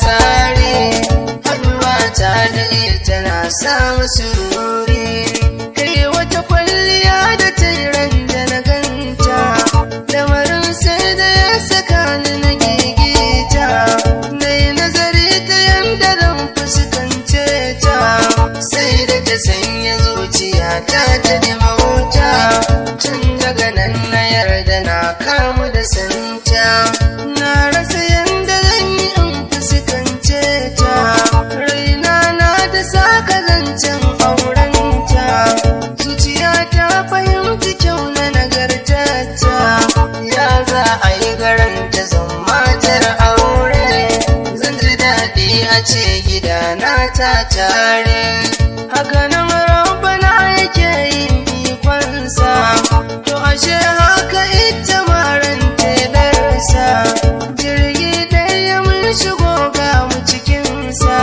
tsari, haɗuwa ta da ita na samu sururi. Kai wata kwalliya da tairan da na ganta, lamarin sai da ya saka ni na gigita. Nai nazari ta yanda zan fuskance ta, sai da ta sanya zuciya ta ji mauta. Tun daga nan na yarda na kamu da santa, na rasa yanda zan yi in fuskance ta. Raina na da saka zancen aurenta, zuciya ta fahimci kyau na nagartata. Ya za a yi garanta zan matar aure, zan ji daɗi a ce gidana ta tare. Haka nan rabbana yake yin ikonsa, to ashe haka ita maran telarsa. Jirgi ɗaya mun shigo ga mu cikinsa,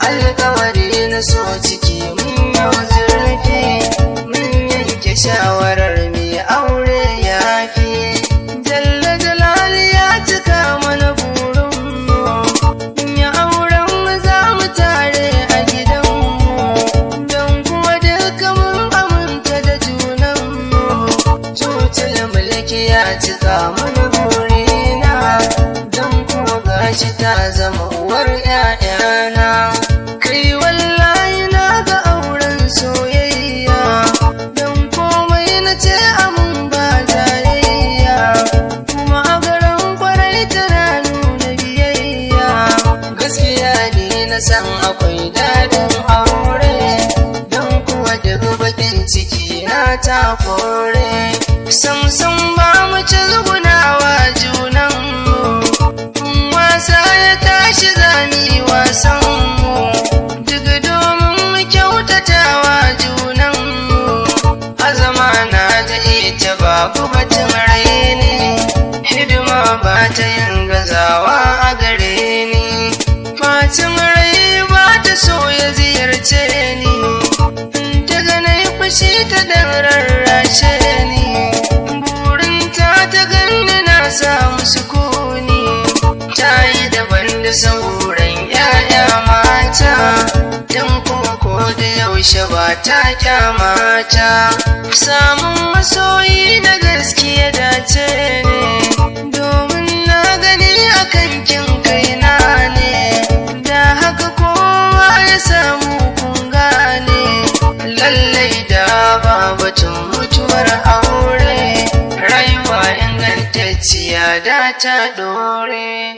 alkawari na so ciki mun yau zurfi. Mun yanke shawarar mai aure yafi, jalla jalali ya cika mana burinmu. Mun yi auren mu za mu tare a gidanmu, don kuwa duka mun aminta da junanmu. Tutul mulki ya cika mana burina, don kuwa gashi ta zama uwar 'ya'yana. Kai wallahi na ga auren soyayya, don komai na ce amin ba jayayya. Kuma a garin kwarai tana nuna biyayya, gaskiya ne na san akwai daɗin aure, don kuwa duk bakin ciki na ta kore. Samsam ba mu ci zugunawa junanmu, in wasa ya tashi zami wasanmu, duk domin mu kyautatawa junanmu. Azama na da ita babu batun raini, hidima ba ta yin gazawa a gare ni. Fatin rai ba ta so ya ziyarce ni, in ta ganai fushi ta dan rarrashe ni. Burinta ta ganni na samu sukuni, ta yi daban da sauran 'ya'ya mata, don kuma ko da yaushe ba ta kyamata. Samun masoyi na gaskiya dace ne, domin na gani akan kin kaina ne. Da haka kowa ya samu kun gane, lallai da ba batun mutuwar aure, rayuwa ingantacciya da ta dore.